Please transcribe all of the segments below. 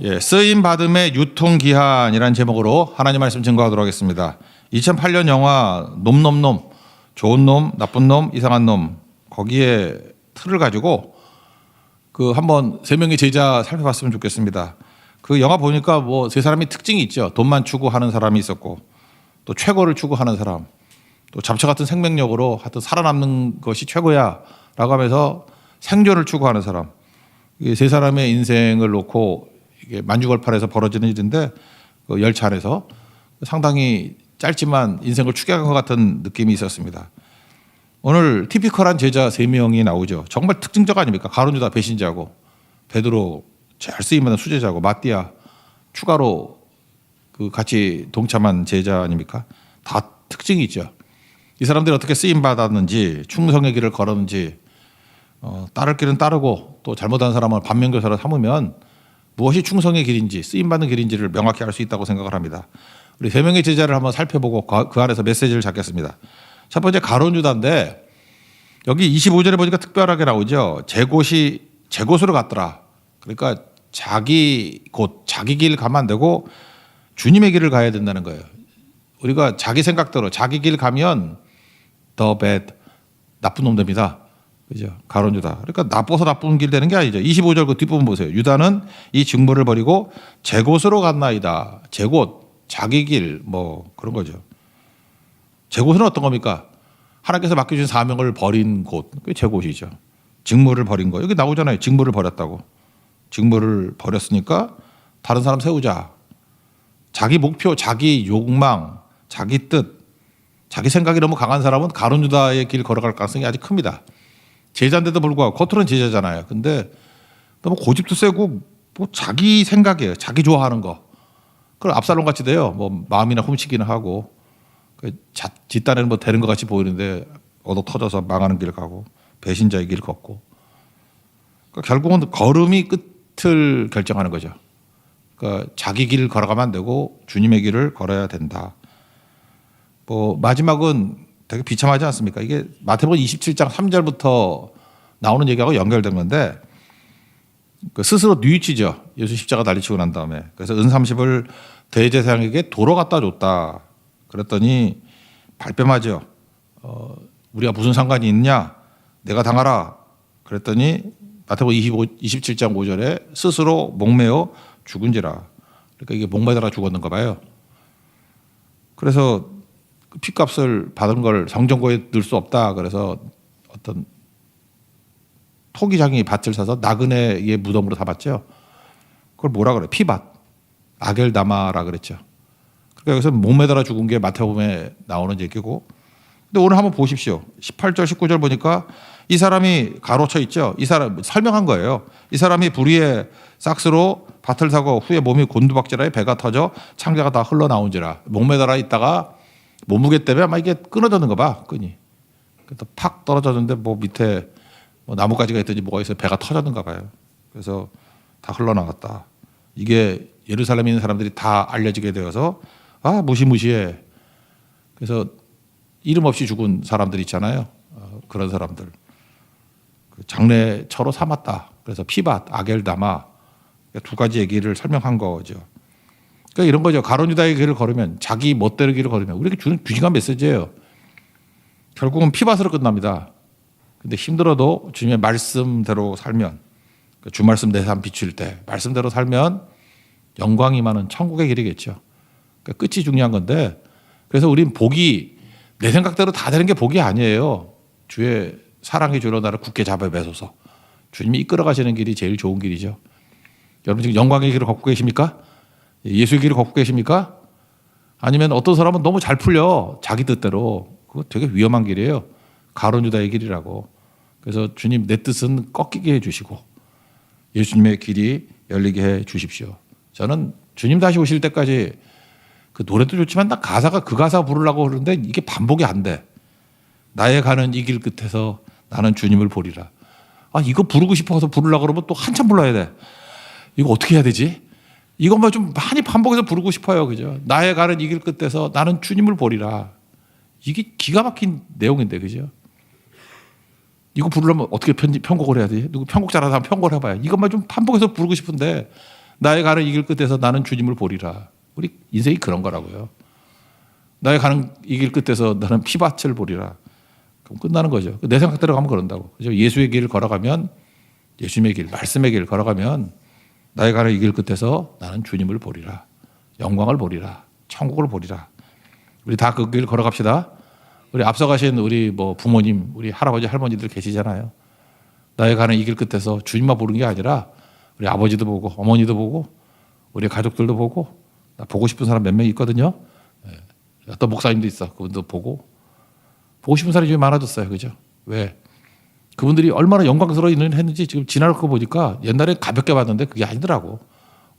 예, 쓰임 받음의 유통기한이라는 제목으로 하나님 말씀 증거하도록 하겠습니다. 2008년 영화 놈, 좋은 놈, 나쁜 놈, 이상한 놈, 거기에 틀을 가지고 그 한번 세 명의 제자 살펴봤으면 좋겠습니다. 그 영화 보니까 뭐 세 사람이 특징이 있죠. 돈만 추구하는 사람이 있었고, 또 최고를 추구하는 사람, 또 잡초 같은 생명력으로 하여튼 살아남는 것이 최고야라고 하면서 생존을 추구하는 사람. 이 세 사람의 인생을 놓고 이게 만주걸팔에서 벌어지는 일인데, 그 열차 안에서 상당히 짧지만 인생을 추격한 것 같은 느낌이 있었습니다. 오늘 티피컬한 제자 3명이 나오죠. 정말 특징적 아닙니까? 가룟 유다 배신자고, 베드로 잘 쓰임받는 수제자고, 마띠아 추가로 그 같이 동참한 제자 아닙니까? 다 특징이 있죠. 이 사람들이 어떻게 쓰임 받았는지, 충성의 길을 걸었는지, 따를 길은 따르고 또 잘못한 사람을 반면교사로 삼으면 무엇이 충성의 길인지, 쓰임받는 길인지를 명확히 알 수 있다고 생각을 합니다. 우리 3명의 제자를 한번 살펴보고 그 안에서 메시지를 잡겠습니다. 첫 번째 가룟 유다인데, 여기 25절에 보니까 특별하게 나오죠. 제 곳으로 갔더라. 그러니까 자기 곳, 자기 길 가면 안 되고 주님의 길을 가야 된다는 거예요. 우리가 자기 생각대로 자기 길 가면 더 bad, 나쁜 놈 됩니다. 그죠? 가룟 유다. 그러니까 나빠서 나쁜 길 되는 게 아니죠. 25절 그 뒷부분 보세요. 유다는 이 직무를 버리고 제 곳으로 갔나이다. 제 곳, 자기 길, 뭐 그런 거죠. 제 곳은 어떤 겁니까? 하나님께서 맡겨주신 사명을 버린 곳, 그게 제 곳이죠. 직무를 버린 거. 여기 나오잖아요. 직무를 버렸다고. 직무를 버렸으니까 다른 사람 세우자. 자기 목표, 자기 욕망, 자기 뜻, 자기 생각이 너무 강한 사람은 가룟 유다의 길 걸어갈 가능성이 아주 큽니다. 제자인데도 불구하고, 겉으로는 제자잖아요. 근데 너무 고집도 세고 뭐 자기 생각이에요. 자기 좋아하는 거. 그럼 압살롬 같이 돼요. 뭐 마음이나 훔치기는 하고, 뒷단에는 뭐 되는 것 같이 보이는데 얻어 터져서 망하는 길 가고, 배신자의 길 걷고. 그러니까 결국은 걸음이 끝을 결정하는 거죠. 그러니까 자기 길을 걸어가면 안 되고 주님의 길을 걸어야 된다. 뭐 마지막은 되게 비참하지 않습니까? 이게 마태복음 27장 3절부터 나오는 얘기하고 연결된 건데, 그 스스로 뉘우치죠. 예수 십자가 달리치고 난 다음에. 그래서 은30을 대제사장에게 도로 갖다 줬다. 그랬더니 발뺌하죠. 우리가 무슨 상관이 있냐? 내가 당하라. 그랬더니 마태복음 27장 5절에 스스로 목매어 죽은지라. 그러니까 이게 목매다가 죽었는가 봐요. 그래서 핏값을 받은 걸 성전고에 넣을 수 없다. 그래서 어떤 토기장이 밭을 사서 나그네의 무덤으로 담았죠. 그걸 뭐라 그래? 피밭. 아겔다마라 그랬죠. 그러니까 여기서 목매달아 죽은 게 마태복음에 나오는 얘기고. 근데 오늘 한번 보십시오. 18절, 19절 보니까 이 사람이 가로쳐 있죠. 이 사람 설명한 거예요. 이 사람이 불의의 싹스로 밭을 사고 후에 몸이 곤두박질하여 배가 터져 창자가 다 흘러나온지라. 목매달아 있다가 몸무게 때문에 아마 이게 끊어졌는가 봐, 끈이. 그래서 팍 떨어졌는데 뭐 밑에 뭐 나뭇가지가 있든지 뭐가 있어서 배가 터졌는가 봐요. 그래서 다 흘러나갔다. 이게 예루살렘에 있는 사람들이 다 알려지게 되어서 무시무시해. 그래서 이름 없이 죽은 사람들 있잖아요. 그런 사람들. 장례처로 삼았다. 그래서 피밭, 아겔다마, 두 가지 얘기를 설명한 거죠. 그러니까 이런 거죠. 가룟 유다의 길을 걸으면, 자기 멋대로 길을 걸으면 우리에게 주는 귀중한 메시지예요. 결국은 피밭으로 끝납니다. 근데 힘들어도 주님의 말씀대로 살면, 주 말씀 내 삶 비출 때 말씀대로 살면 영광이 많은 천국의 길이겠죠. 그러니까 끝이 중요한 건데, 그래서 우린 복이 내 생각대로 다 되는 게 복이 아니에요. 주의 사랑의 주로 나를 굳게 잡아 매소서. 주님이 이끌어 가시는 길이 제일 좋은 길이죠. 여러분 지금 영광의 길을 걷고 계십니까? 예수의 길을 걷고 계십니까? 아니면 어떤 사람은 너무 잘 풀려, 자기 뜻대로. 그거 되게 위험한 길이에요. 가룟 유다의 길이라고. 그래서 주님 내 뜻은 꺾이게 해 주시고 예수님의 길이 열리게 해 주십시오. 저는 주님 다시 오실 때까지, 그 노래도 좋지만 나 가사가 그 가사 부르려고 그러는데 이게 반복이 안 돼. 나의 가는 이 길 끝에서 나는 주님을 보리라. 이거 부르고 싶어서 부르려고 그러면 또 한참 불러야 돼. 이거 어떻게 해야 되지? 이것만 좀 많이 반복해서 부르고 싶어요. 그죠? 나의 가는 이 길 끝에서 나는 주님을 보리라. 이게 기가 막힌 내용인데, 그죠? 이거 부르려면 어떻게 편곡을 해야 되지? 누구 편곡 잘하는 사람 편곡을 해봐요. 이것만 좀 반복해서 부르고 싶은데 나의 가는 이 길 끝에서 나는 주님을 보리라. 우리 인생이 그런 거라고요. 나의 가는 이 길 끝에서 나는 피밭을 보리라. 그럼 끝나는 거죠. 내 생각대로 가면 그런다고. 그죠? 예수의 길을 걸어가면, 예수님의 길, 말씀의 길을 걸어가면 나의 가는 이 길 끝에서 나는 주님을 보리라. 영광을 보리라. 천국을 보리라. 우리 다 그 길 걸어갑시다. 우리 앞서가신 우리 뭐 부모님, 우리 할아버지, 할머니들 계시잖아요. 나의 가는 이 길 끝에서 주님만 보는 게 아니라 우리 아버지도 보고 어머니도 보고 우리 가족들도 보고 나 보고 싶은 사람 몇 명 있거든요. 어떤 목사님도 있어. 그분도 보고 싶은 사람이 좀 많아졌어요. 그죠? 왜? 그분들이 얼마나 영광스러운 일을 했는지 지금 지나고 보니까 옛날에 가볍게 봤는데 그게 아니더라고.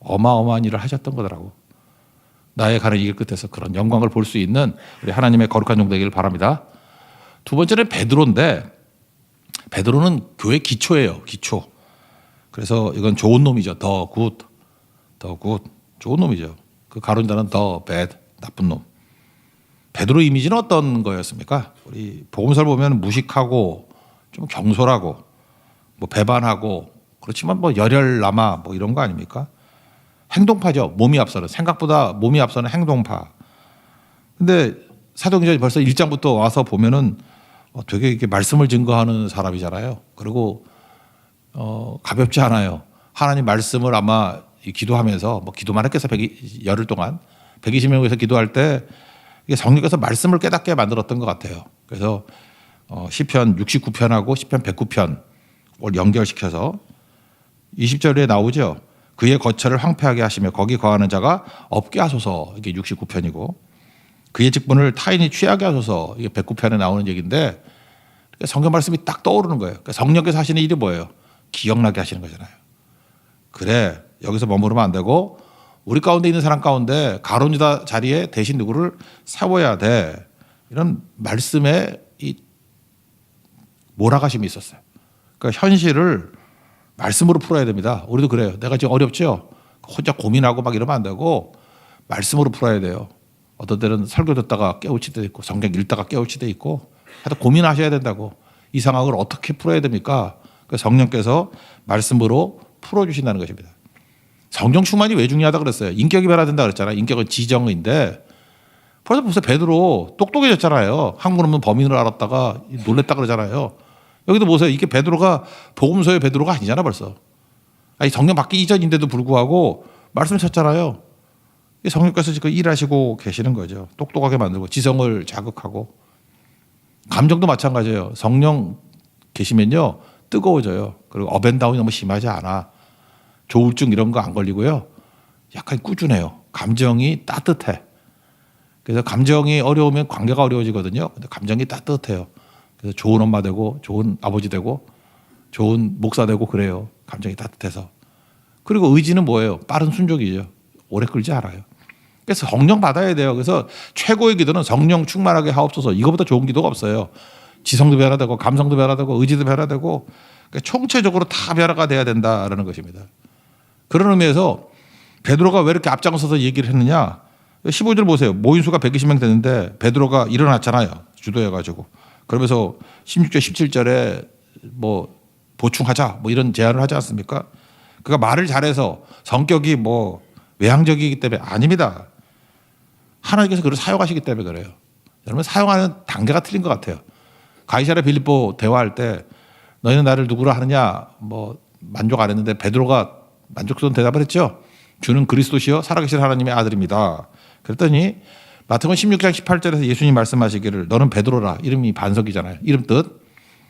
어마어마한 일을 하셨던 거더라고. 나의 가는 이 길 끝에서 그런 영광을 볼 수 있는 우리 하나님의 거룩한 종 되기를 바랍니다. 두 번째는 베드로인데 베드로는 교회 기초예요. 기초. 그래서 이건 좋은 놈이죠. 더 굿. 좋은 놈이죠. 그 가론자는 더 bad, 나쁜 놈. 베드로 이미지는 어떤 거였습니까? 우리 복음서를 보면 무식하고 좀 경솔하고 뭐 배반하고 그렇지만 뭐 열혈남아 뭐 이런 거 아닙니까? 행동파죠. 몸이 앞서는, 생각보다 몸이 앞서는 행동파. 근데 사도행전 벌써 1장부터 와서 보면은 되게 이렇게 말씀을 증거하는 사람이잖아요. 그리고 가볍지 않아요. 하나님 말씀을 아마 기도하면서 뭐 기도만 했겠어. 열흘 동안 120명에서 기도할 때 성령께서 말씀을 깨닫게 만들었던 것 같아요. 그래서 시편 69편하고 시편 109편을 연결시켜서 20절에 나오죠. 그의 거처를 황폐하게 하시며 거기 거하는 자가 없게 하소서. 이게 69편이고 그의 직분을 타인이 취하게 하소서. 이게 109편에 나오는 얘기인데 성경 말씀이 딱 떠오르는 거예요. 그러니까 성령께서 하시는 일이 뭐예요? 기억나게 하시는 거잖아요. 그래, 여기서 머무르면 안 되고 우리 가운데 있는 사람 가운데 가론유다 자리에 대신 누구를 세워야 돼. 이런 말씀에 이 몰아가심이 있었어요. 그러니까 현실을 말씀으로 풀어야 됩니다. 우리도 그래요. 내가 지금 어렵죠? 혼자 고민하고 막 이러면 안 되고 말씀으로 풀어야 돼요. 어떤 때는 설교 듣다가 깨우칠 때도 있고 성경 읽다가 깨우칠 때도 있고 하여튼 고민하셔야 된다고. 이 상황을 어떻게 풀어야 됩니까? 성령께서 말씀으로 풀어주신다는 것입니다. 성령 충만이 왜 중요하다 그랬어요? 인격이 변화된다 그랬잖아요. 인격은 지정인데 벌써 베드로 똑똑해졌잖아요. 한 걸음은 범인을 알았다가 놀랬다 그러잖아요. 여기도 보세요. 이게 베드로가 복음서의 베드로가 아니잖아 벌써. 아니 성령 받기 이전인데도 불구하고 말씀 쳤잖아요. 성령께서 지금 일하시고 계시는 거죠. 똑똑하게 만들고 지성을 자극하고 감정도 마찬가지예요. 성령 계시면요 뜨거워져요. 그리고 업앤다운이 너무 심하지 않아. 조울증 이런 거 안 걸리고요. 약간 꾸준해요. 감정이 따뜻해. 그래서 감정이 어려우면 관계가 어려워지거든요. 근데 감정이 따뜻해요. 그래서 좋은 엄마 되고 좋은 아버지 되고 좋은 목사 되고 그래요. 감정이 따뜻해서. 그리고 의지는 뭐예요? 빠른 순종이죠. 오래 끌지 않아요. 그래서 성령 받아야 돼요. 그래서 최고의 기도는 성령 충만하게 하옵소서. 이거보다 좋은 기도가 없어요. 지성도 변화되고 감성도 변화되고 의지도 변화되고 그러니까 총체적으로 다 변화가 돼야 된다라는 것입니다. 그런 의미에서 베드로가 왜 이렇게 앞장서서 얘기를 했느냐. 15절 보세요. 모인 수가 120명 됐는데 베드로가 일어났잖아요. 주도해가지고. 그러면서 16절 17절에 뭐 보충하자 뭐 이런 제안을 하지 않습니까? 그가 말을 잘해서 성격이 뭐 외향적이기 때문에 아닙니다. 하나님께서 그를 사용하시기 때문에 그래요. 여러분 사용하는 단계가 틀린 것 같아요. 가이사랴 빌립보 대화할 때 너희는 나를 누구라 하느냐 뭐 만족 안 했는데 베드로가 만족스러운 대답을 했죠. 주는 그리스도시요 살아계신 하나님의 아들입니다. 그랬더니 마태복음 16장 18절에서 예수님 말씀하시기를 너는 베드로라. 이름이 반석이잖아요. 이름 뜻.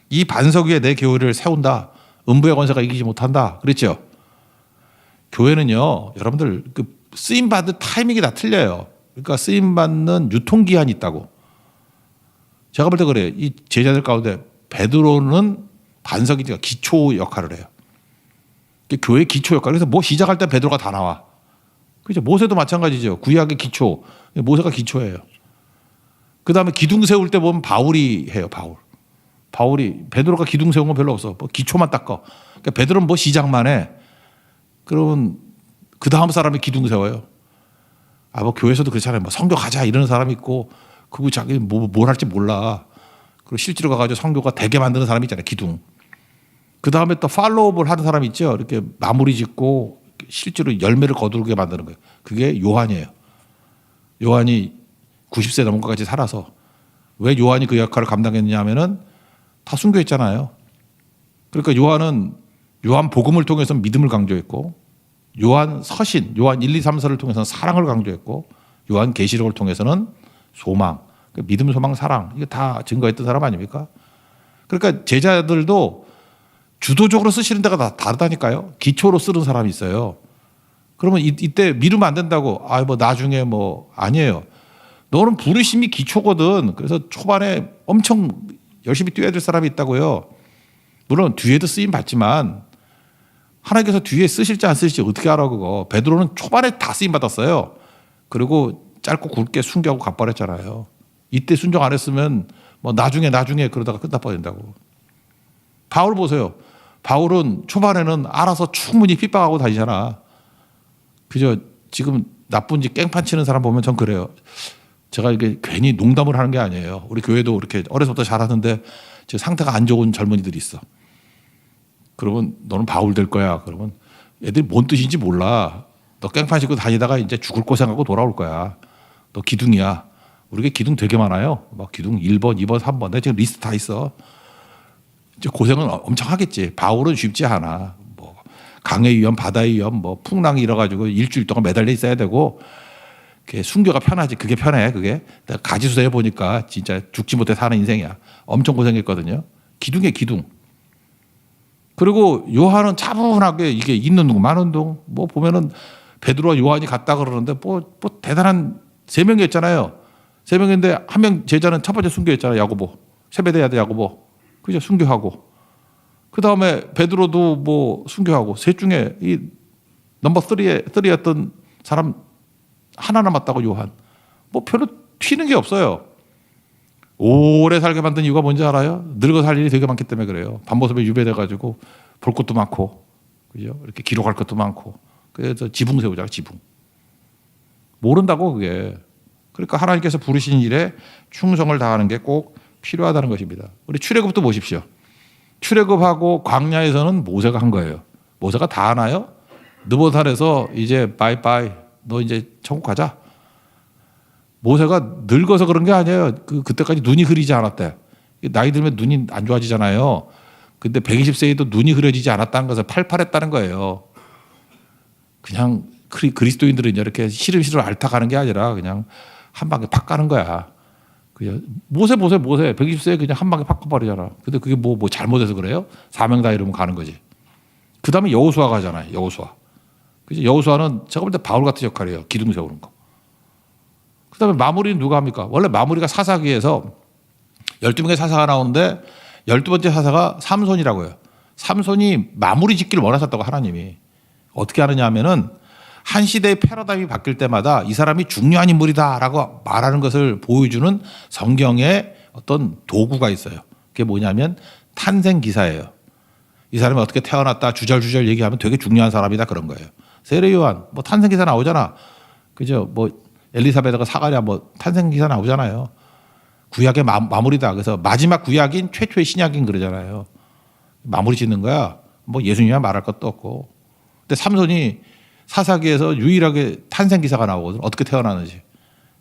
이 반석 위에 내 교회를 세운다. 음부의 권세가 이기지 못한다. 그랬죠. 교회는요. 여러분들 그 쓰임받을 타이밍이 다 틀려요. 그러니까 쓰임받는 유통기한이 있다고. 제가 볼 때 그래요. 이 제자들 가운데 베드로는 반석이니까 기초 역할을 해요. 교회 기초 역할. 그래서 뭐 시작할 때 베드로가 다 나와. 그죠? 모세도 마찬가지죠. 구약의 기초. 모세가 기초예요. 그 다음에 기둥 세울 때 보면 바울이 해요. 바울이 베드로가 기둥 세운 건 별로 없어. 뭐 기초만 닦아. 그러니까 베드로는 뭐 시작만 해. 그러면 그 다음 사람이 기둥 세워요. 뭐 교회에서도 그렇잖아요. 뭐 성교 가자 이러는 사람이 있고 그거 자기 뭘 할지 몰라. 그리고 실제로 가가지고 성교가 되게 만드는 사람이 있잖아요. 기둥. 그 다음에 또 팔로우업을 하는 사람이 있죠. 이렇게 마무리 짓고 실제로 열매를 거두게 만드는 거예요. 그게 요한이에요. 요한이 90세 넘은 것까지 살아서 왜 요한이 그 역할을 감당했냐 하면은 다 순교 했잖아요. 그러니까 요한은 요한 복음을 통해서 믿음을 강조했고 요한 서신, 요한 1, 2, 3, 4를 통해서는 사랑을 강조했고 요한 계시록을 통해서는 소망, 믿음, 소망, 사랑 이게 다 증거했던 사람 아닙니까? 그러니까 제자들도 주도적으로 쓰시는 데가 다 다르다니까요. 기초로 쓰는 사람이 있어요. 그러면 이때 미루면 안 된다고. 뭐 나중에 뭐 아니에요. 너는 부르심이 기초거든. 그래서 초반에 엄청 열심히 뛰어야 될 사람이 있다고요. 물론 뒤에도 쓰임 받지만 하나님께서 뒤에 쓰실지 안 쓰실지 어떻게 알아 그거. 베드로는 초반에 다 쓰임 받았어요. 그리고 짧고 굵게 순교하고 갚아냈잖아요. 이때 순종 안 했으면 뭐 나중에 그러다가 끝나버린다고. 바울 보세요. 바울은 초반에는 알아서 충분히 핍박하고 다니잖아. 그저 지금 나쁜 짓 깽판 치는 사람 보면 전 그래요. 제가 이게 괜히 농담을 하는 게 아니에요. 우리 교회도 이렇게 어려서부터 잘하는데 지금 상태가 안 좋은 젊은이들이 있어. 그러면 너는 바울 될 거야. 그러면 애들이 뭔 뜻인지 몰라. 너 깽판 치고 다니다가 이제 죽을 고생하고 돌아올 거야. 너 기둥이야. 우리가 기둥 되게 많아요. 막 기둥 1번, 2번, 3번. 내가 지금 리스트 다 있어. 이제 고생은 엄청 하겠지. 바울은 쉽지 않아. 뭐 강의 위험, 바다의 위험, 뭐 풍랑이 일어가지고 일주일 동안 매달려 있어야 되고 순교가 편하지. 그게 편해. 그게 내가 가지수해 보니까 진짜 죽지 못해 사는 인생이야. 엄청 고생했거든요. 기둥이야 기둥. 그리고 요한은 차분하게 이게 있는 둥 마는 둥. 뭐 보면은 베드로와 요한이 같다 그러는데 뭐 대단한 세 명이었잖아요. 세 명인데 한 명 제자는 첫 번째 순교했잖아요. 야고보. 세베대야드 야고보. 그죠? 순교하고. 그 다음에 베드로도 뭐 순교하고. 셋 중에 이 넘버 3였던 사람 하나 남았다고 요한. 뭐 별로 튀는 게 없어요. 오래 살게 만든 이유가 뭔지 알아요? 늙어 살 일이 되게 많기 때문에 그래요. 반모습에 유배돼가지고 볼 것도 많고, 그죠? 이렇게 기록할 것도 많고. 그래서 지붕 세우잖아, 지붕. 모른다고 그게. 그러니까 하나님께서 부르신 일에 충성을 다하는 게 꼭 필요하다는 것입니다. 우리 출애굽도 보십시오. 출애굽하고 광야에서는 모세가 한 거예요. 모세가 다 하나요? 느보산에서 이제 바이바이, 너 이제 천국 가자. 모세가 늙어서 그런 게 아니에요. 그때까지 눈이 흐리지 않았대. 나이 들면 눈이 안 좋아지잖아요. 근데 120세에도 눈이 흐려지지 않았다는 것을 팔팔했다는 거예요. 그냥 그리스도인들은 이렇게 시름시름 앓다 가는 게 아니라 그냥 한 방에 팍 가는 거야. 그냥 모세 120세에 그냥 한 방에 팍 가버리잖아. 근데 그게 뭐 잘못해서 그래요? 사명 다 이러면 가는 거지. 그 다음에 여호수아 가잖아요. 여호수아. 그죠? 여호수아는 제가 볼 때 바울 같은 역할이에요. 기둥 세우는 거. 그 다음에 마무리는 누가 합니까? 원래 마무리가 사사기에서 12명의 사사가 나오는데 12번째 사사가 삼손이라고 해요. 삼손이 마무리 짓기를 원하셨다고 하나님이. 어떻게 하느냐 하면은 한 시대의 패러다임이 바뀔 때마다 이 사람이 중요한 인물이다라고 말하는 것을 보여주는 성경의 어떤 도구가 있어요. 그게 뭐냐면 탄생 기사예요. 이 사람이 어떻게 태어났다 주절주절 얘기하면 되게 중요한 사람이다 그런 거예요. 세례 요한 뭐 탄생 기사 나오잖아. 그죠? 뭐 엘리사베드가 사가랴 뭐 탄생 기사 나오잖아요. 구약의 마무리다. 그래서 마지막 구약인 최초의 신약인 그러잖아요. 마무리 짓는 거야. 뭐 예수님이야 말할 것도 없고. 근데 삼손이 사사기에서 유일하게 탄생 기사가 나오거든. 어떻게 태어나는지.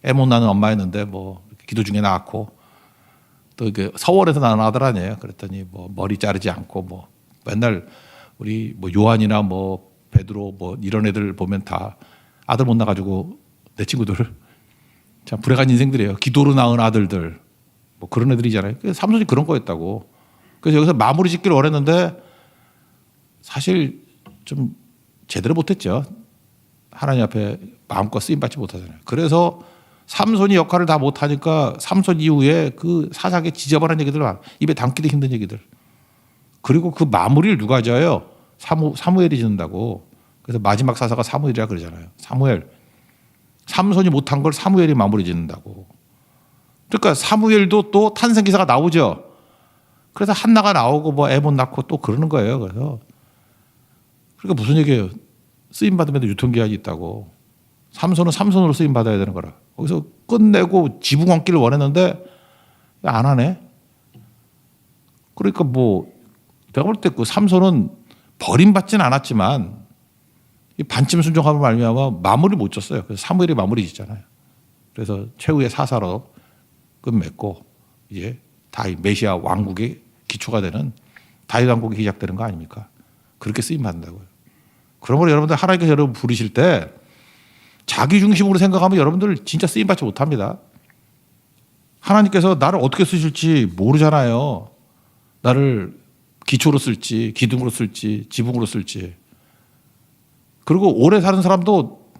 애 못 낳는 엄마였는데 뭐 기도 중에 낳았고 또 이게 서원에서 낳은 아들 아니에요. 그랬더니 뭐 머리 자르지 않고 뭐 맨날 우리 뭐 요한이나 뭐 베드로 뭐 이런 애들 보면 다 아들 못 낳아가지고 내 친구들 참 불행한 인생들이에요. 기도로 낳은 아들들 뭐 그런 애들이잖아요. 삼손이 그런 거였다고. 그래서 여기서 마무리 짓기를 원했는데 사실 좀 제대로 못했죠. 하나님 앞에 마음껏 쓰임 받지 못하잖아요. 그래서 삼손이 역할을 다 못하니까 삼손 이후에 그 사사기에 지저분한 얘기들 입에 담기도 힘든 얘기들. 그리고 그 마무리를 누가 져요? 사무엘이 짓는다고. 그래서 마지막 사사가 사무엘이라 그러잖아요. 사무엘. 삼손이 못한 걸 사무엘이 마무리 짓는다고. 그러니까 사무엘도 또 탄생 기사가 나오죠. 그래서 한나가 나오고 뭐 애 못 낳고 또 그러는 거예요. 그래서 그러니까 무슨 얘기예요? 쓰임 받으면 유통기한이 있다고. 삼손은 삼손으로 쓰임 받아야 되는 거라. 거기서 끝내고 지붕 얹기를 원했는데 안 하네. 그러니까 뭐 내가 볼 때 그 삼손은 버림받지는 않았지만 이 반쯤 순종하면 말미암아 마무리 못 졌어요. 그래서 사무엘이 마무리 짓잖아요. 그래서 최후의 사사로 끝맺고 이제 다윗 메시아 왕국의 기초가 되는 다윗 왕국이 시작되는 거 아닙니까? 그렇게 쓰임 받는다고요. 그러므로 여러분들 하나님께서 여러분 부르실 때 자기 중심으로 생각하면 여러분들 진짜 쓰임 받지 못합니다. 하나님께서 나를 어떻게 쓰실지 모르잖아요. 나를 기초로 쓸지, 기둥으로 쓸지, 지붕으로 쓸지. 그리고 오래 사는 사람도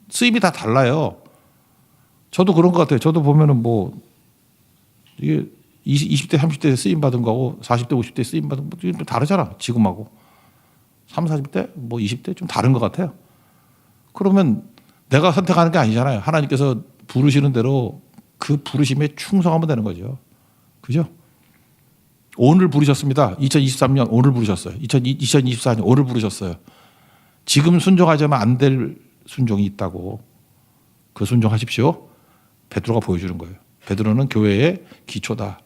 쓰임이 다 달라요. 저도 그런 것 같아요. 저도 보면은 뭐 이게 20대, 30대 쓰임 받은 거하고 40대, 50대 쓰임 받은 거 좀 다르잖아. 지금하고 30, 40대, 뭐 20대 좀 다른 것 같아요. 그러면 내가 선택하는 게 아니잖아요. 하나님께서 부르시는 대로 그 부르심에 충성하면 되는 거죠. 그죠? 오늘 부르셨습니다. 2023년 오늘 부르셨어요. 2024년 오늘 부르셨어요. 지금 순종하자면 안 될 순종이 있다고. 그 순종하십시오. 베드로가 보여주는 거예요. 베드로는 교회의 기초다.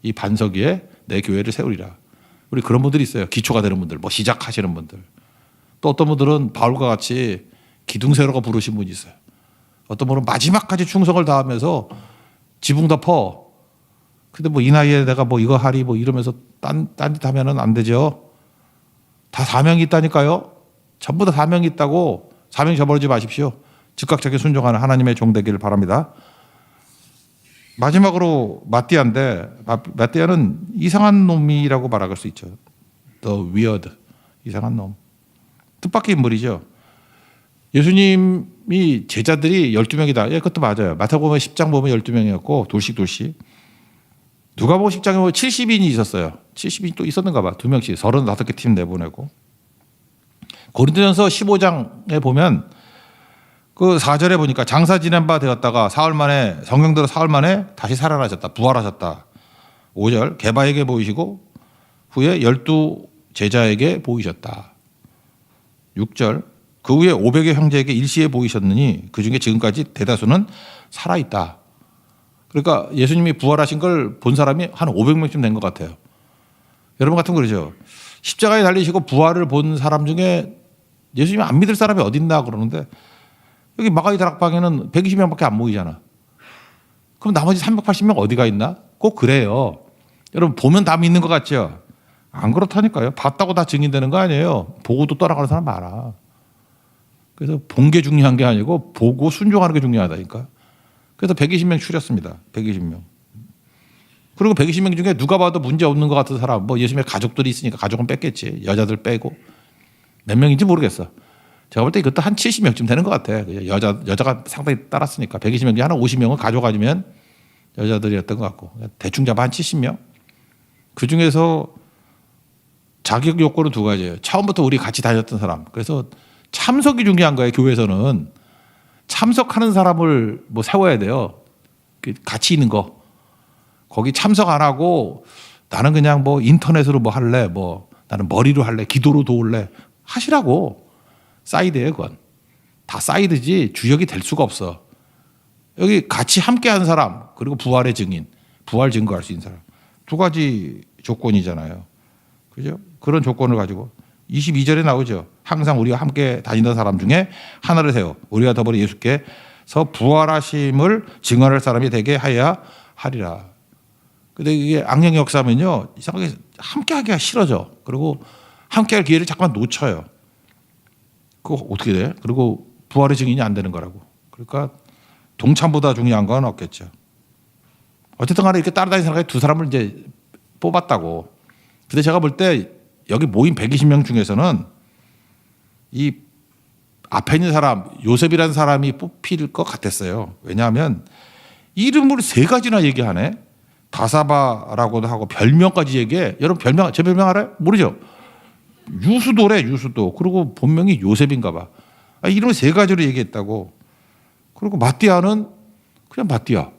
이 반석 위에 내 교회를 세우리라. 우리 그런 분들이 있어요. 기초가 되는 분들, 뭐 시작하시는 분들. 또 어떤 분들은 바울과 같이 기둥세로가 부르신 분이 있어요. 어떤 분은 마지막까지 충성을 다하면서 지붕 덮어. 근데 뭐 이 나이에 내가 뭐 이거 하리 뭐 이러면서 딴짓 하면은 안 되죠. 다 사명이 있다니까요. 전부 다 사명이 있다고. 사명 저버리지 마십시오. 즉각적인 순종하는 하나님의 종 되기를 바랍니다. 마지막으로 마띠아인데 마띠아는 이상한 놈이라고 말할 수 있죠. The weird. 이상한 놈. 뜻밖의 인물이죠. 예수님이 제자들이 12명이다. 예, 그것도 맞아요. 마태복음 10장 보면 12명이었고 둘씩. 누가복음 10장에 보면 70인이 있었어요. 70인이 또 있었는가 봐. 2명씩 35개 팀 내보내고. 고린도전서 15장에 보면 그 4절에 보니까 장사 지낸 바 되었다가 사흘 만에 성경대로 사흘 만에 다시 살아나셨다. 부활하셨다. 5절 게바에게 보이시고 후에 12 제자에게 보이셨다. 6절 그 후에 500의 형제에게 일시에 보이셨느니 그중에 지금까지 대다수는 살아있다. 그러니까 예수님이 부활하신 걸 본 사람이 한 500명쯤 된 것 같아요. 여러분 같은 거 그러죠. 십자가에 달리시고 부활을 본 사람 중에 예수님이 안 믿을 사람이 어딨나 그러는데 여기 마가이 다락방에는 120명밖에 안 모이잖아. 그럼 나머지 380명 어디가 있나? 꼭 그래요. 여러분 보면 다 믿는 것 같죠? 안 그렇다니까요. 봤다고 다 증인되는 거 아니에요. 보고도 떠나가는 사람 많아. 그래서 본 게 중요한 게 아니고 보고 순종하는 게 중요하다니까. 그래서 120명 추렸습니다. 120명. 그리고 120명 중에 누가 봐도 문제 없는 것 같은 사람, 뭐 예수님의 가족들이 있으니까 가족은 뺐겠지. 여자들 빼고. 몇 명인지 모르겠어. 제가 볼 때 이것도 한 70명쯤 되는 것 같아. 여자가 상당히 따랐으니까. 120명 중에 한 50명은 가족 아니면 여자들이었던 것 같고. 대충 잡아 한 70명. 그 중에서 자격 요건은 두 가지예요. 처음부터 우리 같이 다녔던 사람. 그래서 참석이 중요한 거예요. 교회에서는. 참석하는 사람을 뭐 세워야 돼요. 같이 있는 거. 거기 참석 안 하고 나는 그냥 뭐 인터넷으로 뭐 할래. 뭐 나는 머리로 할래. 기도로 도울래. 하시라고. 사이드예요, 그건. 다 사이드지 주역이 될 수가 없어. 여기 같이 함께한 사람 그리고 부활의 증인, 부활 증거할 수 있는 사람. 두 가지 조건이잖아요. 그죠? 그런 조건을 가지고 22절에 나오죠. 항상 우리와 함께 다니던 사람 중에 하나를 세워 우리와 더불어 예수께서 부활하심을 증언할 사람이 되게 하여야 하리라. 근데 이게 악령의 역사면요. 이상하게 함께하기가 싫어져. 그리고 함께할 기회를 잠깐 놓쳐요. 그거 어떻게 돼? 그리고 부활의 증인이 안 되는 거라고. 그러니까 동참보다 중요한 건 없겠죠. 어쨌든 간에 이렇게 따라다니는 사람이 두 사람을 이제 뽑았다고. 근데 제가 볼 때 여기 모인 120명 중에서는 이 앞에 있는 사람, 요셉이라는 사람이 뽑힐 것 같았어요. 왜냐하면 이름을 3가지나 얘기하네. 바사바라고도 하고 별명까지 얘기해. 여러분 제 별명 알아요? 모르죠? 유수도래, 유수도. 그리고 본명이 요셉인가 봐. 이름을 3가지로 얘기했다고. 그리고 마띠아는 그냥 마띠아.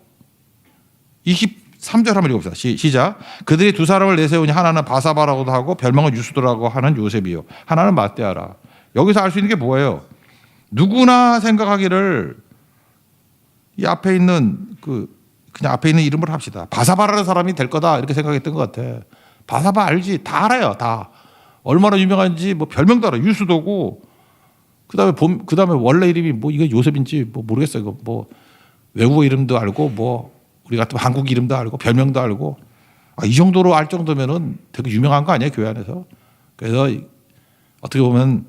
23절 한번 읽어봅시다. 시작. 그들이 두 사람을 내세우니 하나는 바사바라고도 하고 별명은 유수도라고 하는 요셉이요. 하나는 마띠아라. 여기서 알 수 있는 게 뭐예요? 누구나 생각하기를 이 앞에 있는 그냥 앞에 있는 이름을 합시다. 바사바라는 사람이 될 거다 이렇게 생각했던 것 같아. 바사바 알지? 다 알아요. 다. 얼마나 유명한지 뭐 별명도 알아. 유수도고 그다음에 원래 이름이 뭐 이거 요셉인지 뭐 모르겠어요. 이거 뭐 외국어 이름도 알고 뭐 우리 같은 한국 이름도 알고 별명도 알고 이 정도로 알 정도면은 되게 유명한 거 아니에요, 교회 안에서. 그래서 어떻게 보면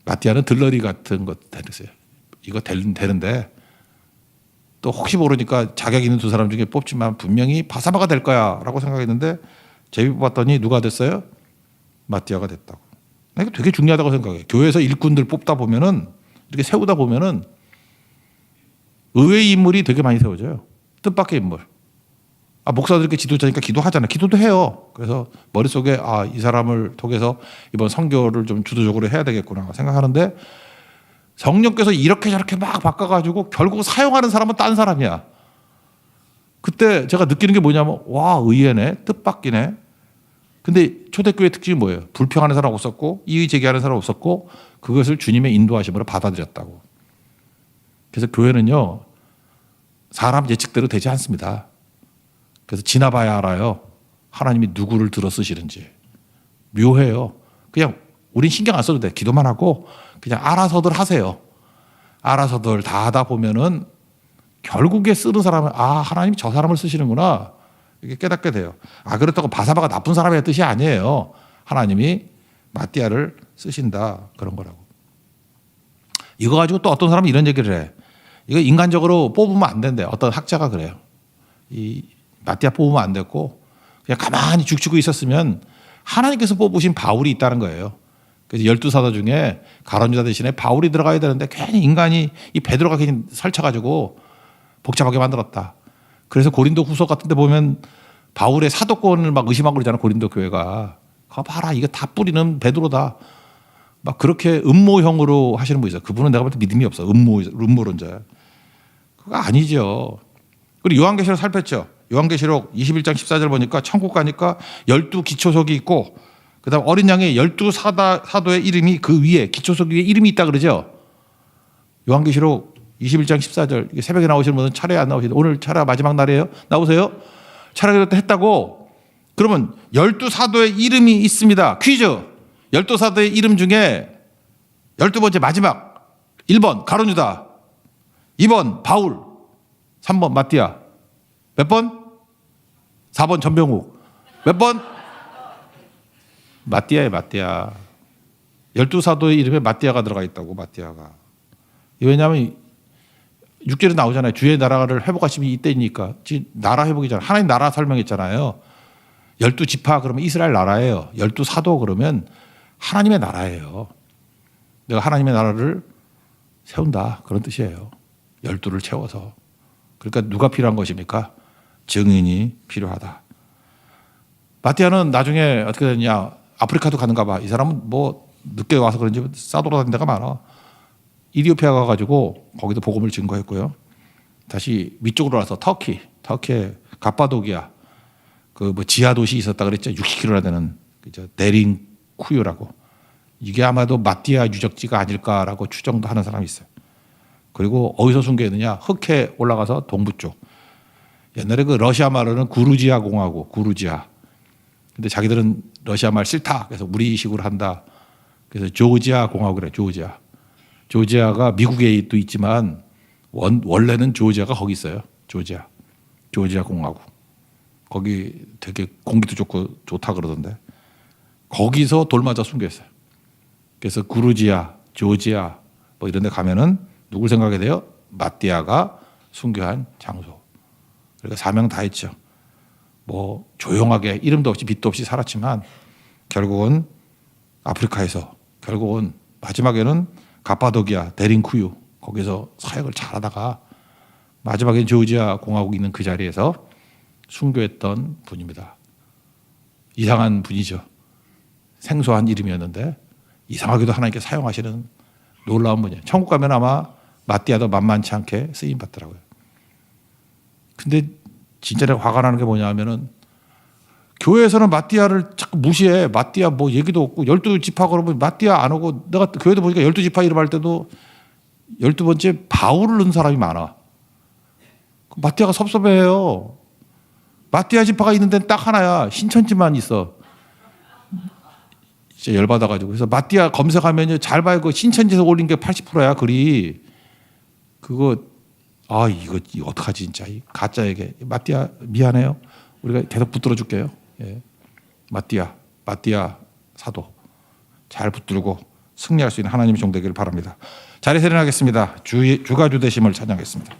마띠아는 들러리 같은 것 되겠어요. 이거 되는데 또 혹시 모르니까 자격 있는 두 사람 중에 뽑지만 분명히 바사바가 될 거야라고 생각했는데 제비 뽑았더니 누가 됐어요? 마띠아가 됐다고. 이거 되게 중요하다고 생각해요. 교회에서 일꾼들 뽑다 보면은 이렇게 세우다 보면은 의외의 인물이 되게 많이 세워져요. 뜻밖의 인물. 목사들 이렇게 지도자니까 기도하잖아요. 기도도 해요. 그래서 머릿속에 이 사람을 통해서 이번 선교를 좀 주도적으로 해야 되겠구나 생각하는데 성령께서 이렇게 저렇게 막 바꿔가지고 결국 사용하는 사람은 딴 사람이야. 그때 제가 느끼는 게 뭐냐면 의외네, 뜻밖이네. 근데 초대교회 특징이 뭐예요? 불평하는 사람 없었고 이의 제기하는 사람 없었고 그것을 주님의 인도하심으로 받아들였다고. 그래서 교회는요 사람 예측대로 되지 않습니다. 그래서 지나봐야 알아요. 하나님이 누구를 들어 쓰시는지. 묘해요. 그냥 우린 신경 안 써도 돼. 기도만 하고 그냥 알아서들 하세요. 알아서들 다 하다 보면은 결국에 쓰는 사람은 하나님이 저 사람을 쓰시는구나. 이게 깨닫게 돼요. 그렇다고 바사바가 나쁜 사람의 뜻이 아니에요. 하나님이 마띠아를 쓰신다. 그런 거라고. 이거 가지고 또 어떤 사람은 이런 얘기를 해. 이거 인간적으로 뽑으면 안 된대. 어떤 학자가 그래요. 이 마띠아 뽑으면 안 됐고 그냥 가만히 죽치고 있었으면 하나님께서 뽑으신 바울이 있다는 거예요. 그래서 12사도 중에 가룟유다 대신에 바울이 들어가야 되는데 괜히 인간이 이 베드로가 괜히 설쳐가지고 복잡하게 만들었다. 그래서 고린도 후서 같은 데 보면 바울의 사도권을 막 의심하고 그러잖아. 고린도 교회가. 거 봐라. 이거 다 뿌리는 베드로다. 막 그렇게 음모형으로 하시는 분이 있어요. 그분은 내가 볼 때 믿음이 없어. 음모론자야. 그거 아니죠. 그리고 요한계시록 살폈죠. 요한계시록 21장 14절 보니까 천국 가니까 12기초석이 있고 그다음 어린 양의 12사도의 이름이 그 위에 기초석 위에 이름이 있다 그러죠. 요한계시록 21장 14절 이게 새벽에 나오시는 분은 차례 안 나오시는데 오늘 차례 마지막 날이에요. 나오세요. 차례 했다고. 그러면 12사도의 이름이 있습니다. 퀴즈. 12사도의 이름 중에 12번째 마지막 1번 가룟유다 2번 바울 3번 마띠아 몇 번? 4번 전병욱 몇 번? 마띠아에 마띠아 12사도의 이름에 마띠아가 들어가 있다고. 마띠아가. 왜냐하면 6절에 나오잖아요. 주의 나라를 회복하심이 이때니까. 나라 회복이잖아요. 하나님 나라 설명했잖아요. 12지파 그러면 이스라엘 나라예요. 12사도 그러면 하나님의 나라예요. 내가 하나님의 나라를 세운다. 그런 뜻이에요. 12를 채워서. 그러니까 누가 필요한 것입니까? 증인이 필요하다. 마띠아는 나중에 어떻게 됐냐. 아프리카도 가는가 봐. 이 사람은 뭐 늦게 와서 그런지 싸돌아다니는 데가 많아. 이디오피아 가가지고 거기도 복음을 증거했고요. 다시 위쪽으로 와서 터키의 갑바도기아 그 뭐 지하 도시 있었다 그랬죠. 60km나 되는 데린 쿠유라고. 이게 아마도 마띠아 유적지가 아닐까라고 추정도 하는 사람이 있어요. 그리고 어디서 순교했느냐? 흑해 올라가서 동부 쪽. 옛날에 그 러시아 말로는 구루지아 공화국, 구루지아. 근데 자기들은 러시아 말 싫다. 그래서 우리식으로 한다. 그래서 조지아 공화국이래. 조지아가 미국에도 있지만 원래는 조지아가 거기 있어요. 조지아 공화국. 거기 되게 공기도 좋고 좋다 그러던데. 거기서 돌 맞아 순교했어요. 그래서 구루지아, 조지아 뭐 이런 데 가면은 누굴 생각하게 돼요? 마띠아가 순교한 장소. 그러니까 사명 다 했죠. 뭐 조용하게 이름도 없이 빛도 없이 살았지만 결국은 아프리카에서 결국은 마지막에는 갑바도기아, 데린쿠유 거기서 사역을 잘하다가 마지막에 조지아 공화국 있는 그 자리에서 순교했던 분입니다. 이상한 분이죠. 생소한 이름이었는데 이상하게도 하나님께 사용하시는 놀라운 분이에요. 천국 가면 아마 마띠아도 만만치 않게 쓰임 받더라고요. 근데 진짜 내가 화가 나는 게 뭐냐 하면은 교회에서는 마띠아를 자꾸 무시해. 마띠아 뭐 얘기도 없고 12지파 그러면 마띠아 안 오고 내가 교회도 보니까 12지파 이름 할 때도 12번째 바울을 넣은 사람이 많아. 마띠아가 섭섭해요. 마띠아 지파가 있는 데는 딱 하나야. 신천지만 있어. 진짜 열받아가지고 그래서 마띠아 검색하면 잘 봐요. 그 신천지에서 올린 게 80%야 글이. 그거 이거 어떡하지 진짜 이 가짜에게 마띠아 미안해요. 우리가 계속 붙들어 줄게요. 예. 마띠아 사도 잘 붙들고 승리할 수 있는 하나님의 종 되기를 바랍니다. 자리 세련하겠습니다. 주가 주 되심을 찬양하겠습니다.